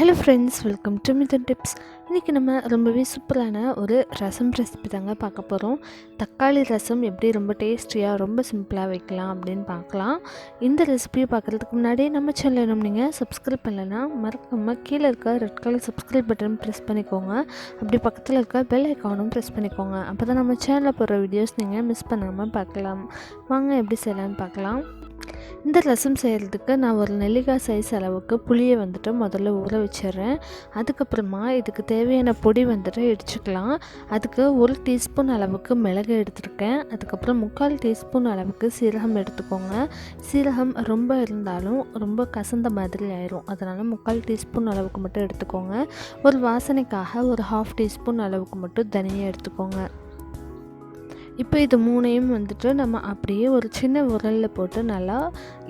Hello friends, welcome to Mithuntips. இன்றைக்கி நம்ம ரொம்பவே சூப்பரான ஒரு ரசம் ரெசிபி தாங்க பார்க்க போகிறோம். தக்காளி ரசம் எப்படி ரொம்ப டேஸ்டியாக ரொம்ப சிம்பிளாக வைக்கலாம் அப்படின்னு பார்க்கலாம். இந்த ரெசிபியை பார்க்குறதுக்கு முன்னாடி நம்ம சேனல் நீங்கள் சப்ஸ்கிரைப் பண்ணலைன்னா மறக்காமல் கீழே இருக்க red colour subscribe button press பண்ணிக்கோங்க. அப்படி பக்கத்தில் இருக்க பெல் ஐக்கானும் ப்ரெஸ் பண்ணிக்கோங்க. அப்போ தான் நம்ம சேனலில் போடுற வீடியோஸ் நீங்கள் மிஸ் பண்ணாமல் பார்க்கலாம். வாங்க எப்படி செய்யலான்னு பார்க்கலாம். இந்த ரசம் செய்கிறதுக்கு நான் ஒரு நெல்லிக்காய் சைஸ் அளவுக்கு புளியை முதல்ல ஊற வச்சிடுறேன். அதுக்கப்புறமா இதுக்கு தேவையான பொடி இடிச்சுக்கலாம். அதுக்கு 1 டீஸ்பூன் அளவுக்கு மிளகு எடுத்துருக்கேன். அதுக்கப்புறம் 3/4 டீஸ்பூன் அளவுக்கு சீரகம் எடுத்துக்கோங்க. சீரகம் ரொம்ப இருந்தாலும் ரொம்ப கசந்த மாதிரி ஆயிரும். அதனால் 3/4 டீஸ்பூன் அளவுக்கு மட்டும் எடுத்துக்கோங்க. ஒரு வாசனைக்காக ஒரு 1/2 டீஸ்பூன் அளவுக்கு மட்டும் தனியாக எடுத்துக்கோங்க. இப்போ இது மூணையும் நம்ம அப்படியே ஒரு சின்ன உரலில் போட்டு நல்லா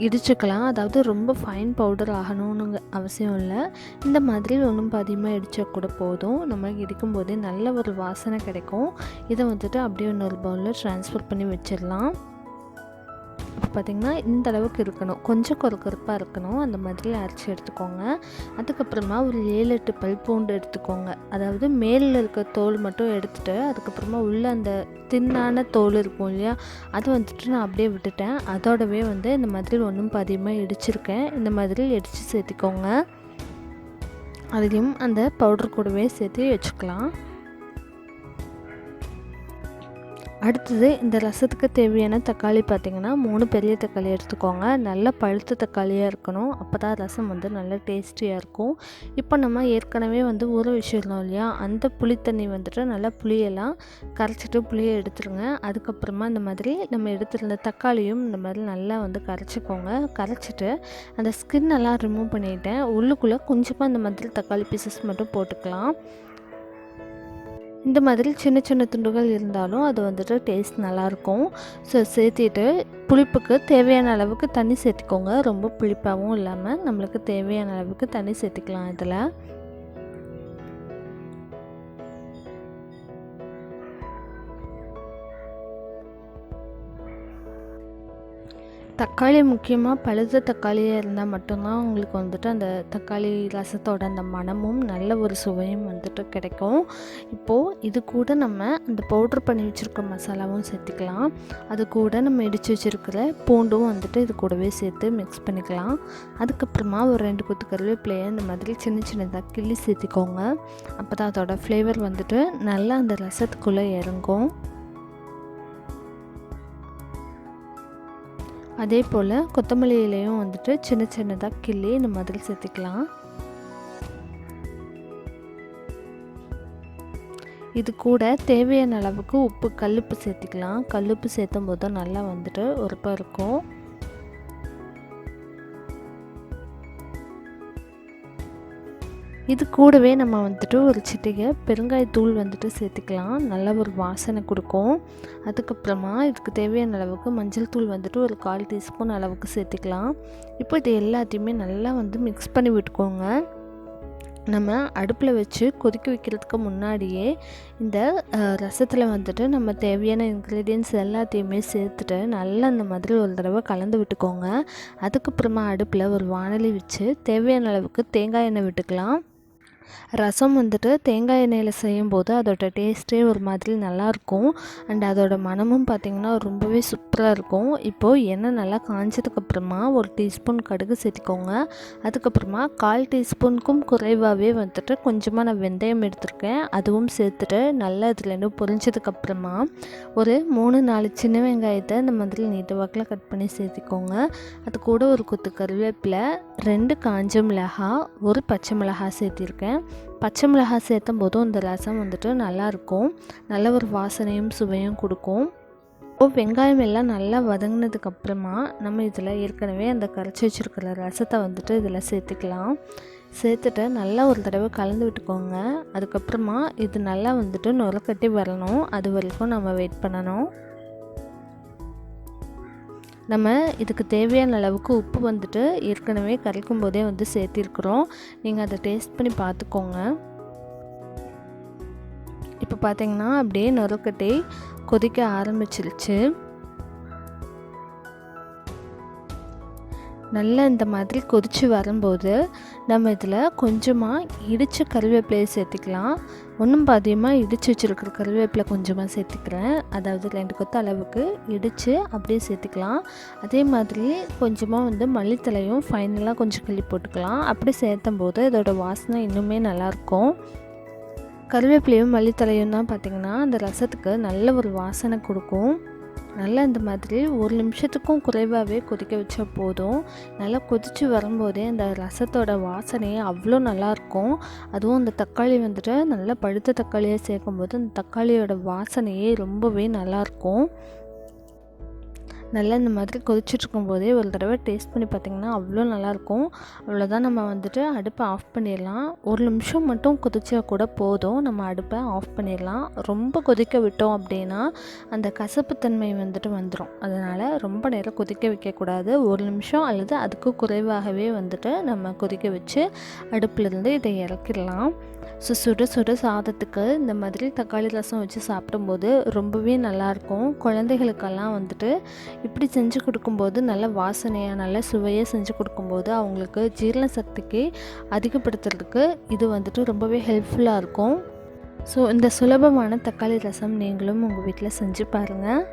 இடிச்சுக்கலாம். அதாவது ரொம்ப ஃபைன் பவுடர் ஆகணும்னு அவசியம் இல்லை. இந்த மாதிரி ஒன்றும் பாதியமாக இடித்தா கூட போதும். நம்ம இடிக்கும் போதே நல்ல ஒரு வாசனை கிடைக்கும். இதை அப்படியே இன்னொரு பவுலில் ட்ரான்ஸ்ஃபர் பண்ணி வச்சிடலாம். இப்போ பார்த்திங்கன்னா இந்த அளவுக்கு இருக்கணும், கொஞ்சம் கொரகொரப்பாக இருக்கணும். அந்த மாதிரி அரைச்சி எடுத்துக்கோங்க. அதுக்கப்புறமா ஒரு 7-8 பல் பூண்டு எடுத்துக்கோங்க. அதாவது மேலில் இருக்க தோல் மட்டும் எடுத்துகிட்டு அதுக்கப்புறமா உள்ளே அந்த தின்னான தோல் இருக்கும் இல்லையா, அது நான் அப்படியே விட்டுட்டேன். அதோடவே இந்த மாதிரி ஒன்றும் பாதியமாக இடிச்சிருக்கேன். இந்த மாதிரி இடித்து சேர்த்திக்கோங்க. அதையும் அந்த பவுடர் கூடவே சேர்த்து வச்சுக்கலாம். அடுத்தது இந்த ரசத்துக்கு தேவையான தக்காளி பார்த்திங்கன்னா 3 பெரிய தக்காளி எடுத்துக்கோங்க. நல்ல பழுத்த தக்காளியாக இருக்கணும். அப்போ தான் ரசம் நல்ல டேஸ்டியாக இருக்கும். இப்போ நம்ம ஏற்கனவே ஊற வச்சிடணும் இல்லையா, அந்த புளித்தண்ணி நல்லா புளியெல்லாம் கரைச்சிட்டு புளியை எடுத்துருங்க. அதுக்கப்புறமா இந்த மாதிரி நம்ம எடுத்துருந்த தக்காளியும் இந்த மாதிரி நல்லா கரைச்சிக்கோங்க. கரைச்சிட்டு அந்த ஸ்கின் எல்லாம் ரிமூவ் பண்ணிவிட்டேன். உள்ளுக்குள்ளே கொஞ்சமாக இந்த மாதிரி தக்காளி பீசஸ் மட்டும் போட்டுக்கலாம். இந்த மாதிரி சின்ன சின்ன துண்டுகள் இருந்தாலும் அது டேஸ்ட் நல்லாயிருக்கும். ஸோ சேர்த்திட்டு புளிப்புக்கு தேவையான அளவுக்கு தண்ணி சேர்த்திக்கோங்க. ரொம்ப புளிப்பாகவும் இல்லாமல் நம்மளுக்கு தேவையான அளவுக்கு தண்ணி சேர்த்திக்கலாம். இதில் தக்காளி முக்கியமாக பழுத்த தக்காளியாக இருந்தால் மட்டும்தான் உங்களுக்கு அந்த தக்காளி ரசத்தோட அந்த மணமும் நல்ல ஒரு சுவையும் கிடைக்கும். இப்போது இது கூட நம்ம அந்த பவுட்ரு பண்ணி வச்சுருக்க மசாலாவும் சேர்த்துக்கலாம். அது கூட நம்ம இடித்து வச்சுருக்கிற பூண்டும் இது கூடவே சேர்த்து மிக்ஸ் பண்ணிக்கலாம். அதுக்கப்புறமா ஒரு 2 கொத்து கருவேப்பிலையை இந்த மாதிரி சின்ன சின்னதாக கிள்ளி சேர்த்திக்கோங்க. அப்போ தான் அதோட ஃப்ளேவர் நல்லா அந்த ரசத்துக்குள்ளே இறங்கும். அதே போல் கொத்தமல்லி இலையும் சின்ன சின்னதாக கிள்ளி இந்த மாதிரி சேர்த்துக்கலாம். இது கூட தேவையான அளவுக்கு உப்பு, கல்லுப்பு சேர்த்துக்கலாம். கல்லுப்பு சேர்த்தும் போது நல்லா உரப்பாக இருக்கும். இது கூடவே நம்ம ஒரு சிட்டிகை பெருங்காயத்தூள் சேர்த்துக்கலாம். நல்ல ஒரு வாசனை கொடுக்கும். அதுக்கப்புறமா இதுக்கு தேவையான அளவுக்கு மஞ்சள் தூள் ஒரு 1/4 டீஸ்பூன் அளவுக்கு சேர்த்துக்கலாம். இப்போ இது எல்லாத்தையுமே நல்லா மிக்ஸ் பண்ணி விட்டுக்கோங்க. நம்ம அடுப்பில் வச்சு கொதிக்க வைக்கிறதுக்கு முன்னாடியே இந்த ரசத்தில் நம்ம தேவையான இன்க்ரீடியன்ட்ஸ் எல்லாத்தையுமே சேர்த்துட்டு நல்லா அந்த மாதிரி ஒரு தடவை கலந்து விட்டுக்கோங்க. அதுக்கப்புறமா அடுப்பில் ஒரு வாணலி வச்சு தேவையான அளவுக்கு தேங்காய் எண்ணெய் விட்டுக்கலாம். ரசம் தேங்காய் எண்ணெயில் செய்யும்போது அதோட டேஸ்ட்டே ஒரு மாதிரி நல்லாயிருக்கும். அண்ட் அதோட மணமும் பார்த்திங்கன்னா ரொம்பவே சூப்பராக இருக்கும். இப்போது எண்ணெய் நல்லா காஞ்சதுக்கப்புறமா 1 டீஸ்பூன் கடுகு சேர்த்திக்கோங்க. அதுக்கப்புறமா 1/4 டீஸ்பூனுக்கும் குறைவாகவே கொஞ்சமாக நான் வெந்தயம் எடுத்திருக்கேன். அதுவும் சேர்த்துட்டு நல்லா இதுலேருந்து பொரிஞ்சதுக்கப்புறமா ஒரு 3-4 சின்ன வெங்காயத்தை இந்த மாதிரி நீட்டு வாக்கில் கட் பண்ணி சேர்த்திக்கோங்க. அது கூட ஒரு கொத்து கருவேப்பிலை, 2 காஞ்ச மிளகாய், 1 பச்சை மிளகாய் சேர்த்திருக்கேன். பச்சை மிளகாய் சேர்த்தும் போதும் இந்த ரசம் நல்லாயிருக்கும். நல்ல ஒரு வாசனையும் சுவையும் கொடுக்கும். இப்போது வெங்காயம் எல்லாம் நல்லா வதங்கினதுக்கப்புறமா நம்ம இதில் ஏற்கனவே அந்த கரைச்சி வச்சுருக்கிற ரசத்தை இதில் சேர்த்துக்கலாம். சேர்த்துட்டு நல்லா ஒரு தடவை கலந்து விட்டுக்கோங்க. அதுக்கப்புறமா இது நல்லா நுரக்கட்டி வரணும். அது வரைக்கும் நம்ம வெயிட் பண்ணணும். நம்ம இதுக்கு தேவையான அளவுக்கு உப்பு ஏற்கனவே கரைக்கும் போதே சேர்த்திருக்கிறோம். நீங்கள் அதை டேஸ்ட் பண்ணி பார்த்துக்கோங்க. இப்போ பார்த்திங்கன்னா அப்படியே நுரக்கட்டி கொதிக்க ஆரம்பிச்சிருச்சு. நல்லா இந்த மாதிரி கொதித்து வரும்போது நம்ம இதில் கொஞ்சமாக இடித்த கருவேப்பிலையை சேர்த்துக்கலாம். ஒன்றும் பாதியமாக இடித்து வச்சுருக்கிற கருவேப்பிலை கொஞ்சமாக சேர்த்துக்கிறேன். அதாவது 2 கொத்து அளவுக்கு இடித்து அப்படியே சேர்த்துக்கலாம். அதே மாதிரி கொஞ்சமாக மல்லித்தலையும் ஃபைனலாக கொஞ்சம் கிள்ளி போட்டுக்கலாம். அப்படி சேர்த்தும் போது இதோட வாசனை இன்னுமே நல்லாயிருக்கும். கருவேப்பிலையும் மல்லித்தலையும் தான் பார்த்திங்கன்னா அந்த ரசத்துக்கு நல்ல ஒரு வாசனை கொடுக்கும். நல்லா இந்த மாதிரி 1 நிமிஷத்துக்கும் குறைவாகவே கொதிக்க வச்சா போதும். நல்லா கொதித்து வரும்போதே அந்த ரசத்தோட வாசனையே அவ்வளோ நல்லாயிருக்கும். அதுவும் அந்த தக்காளி நல்லா பழுத்த தக்காளியை சேர்க்கும்போது அந்த தக்காளியோட வாசனையே ரொம்பவே நல்லாயிருக்கும். நல்லா இந்த மாதிரி கொதிச்சுட்ருக்கும்போதே ஒரு தடவை டேஸ்ட் பண்ணி பார்த்திங்கன்னா அவ்வளோ நல்லாயிருக்கும். அவ்வளோதான், நம்ம அடுப்பை ஆஃப் பண்ணிடலாம். 1 நிமிஷம் மட்டும் கொதிச்சா கூட போதும், நம்ம அடுப்பை ஆஃப் பண்ணிடலாம். ரொம்ப கொதிக்க விட்டோம் அப்படின்னா அந்த கசப்புத்தன்மை வந்துடும். அதனால் ரொம்ப நேரம் கொதிக்க வைக்கக்கூடாது. 1 நிமிஷம் அல்லது அதுக்கு குறைவாகவே நம்ம கொதிக்க வச்சு அடுப்புலேருந்து இதை இறக்கிடலாம். சுட சுட சாதத்துக்கு இந்த மாதிரி தக்காளி ரசம் வச்சு சாப்பிடும்போது ரொம்பவே நல்லாயிருக்கும். குழந்தைகளுக்கெல்லாம் இப்படி செஞ்சு கொடுக்கும்போது நல்ல வாசனையாக நல்ல சுவையாக செஞ்சு கொடுக்கும்போது அவங்களுக்கு ஜீரண சக்திக்கு அதிகப்படுத்துறதுக்கு இது ரொம்பவே ஹெல்ப்ஃபுல்லாக இருக்கும். ஸோ இந்த சுலபமான தக்காளி ரசம் நீங்களும் உங்கள் வீட்டில் செஞ்சு பாருங்கள்.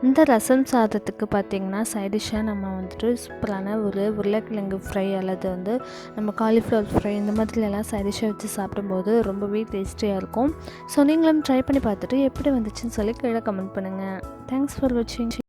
இந்த ரசம் சாதத்துக்கு பார்த்திங்கன்னா சைடிஷ்ஷாக நம்ம சூப்பரான ஒரு உருளைக்கிழங்கு ஃப்ரை அல்லது நம்ம காலிஃப்ளவர் ஃப்ரை இந்த மாதிரிலாம் சைடிஷ்ஷாக வச்சு சாப்பிடும்போது ரொம்பவே டேஸ்டியாக இருக்கும். ஸோ நீங்களும் ட்ரை பண்ணி பார்த்துட்டு எப்படி வந்துச்சுன்னு சொல்லி கீழே கமெண்ட் பண்ணுங்கள். தேங்க்ஸ் ஃபார் வாட்சிங்.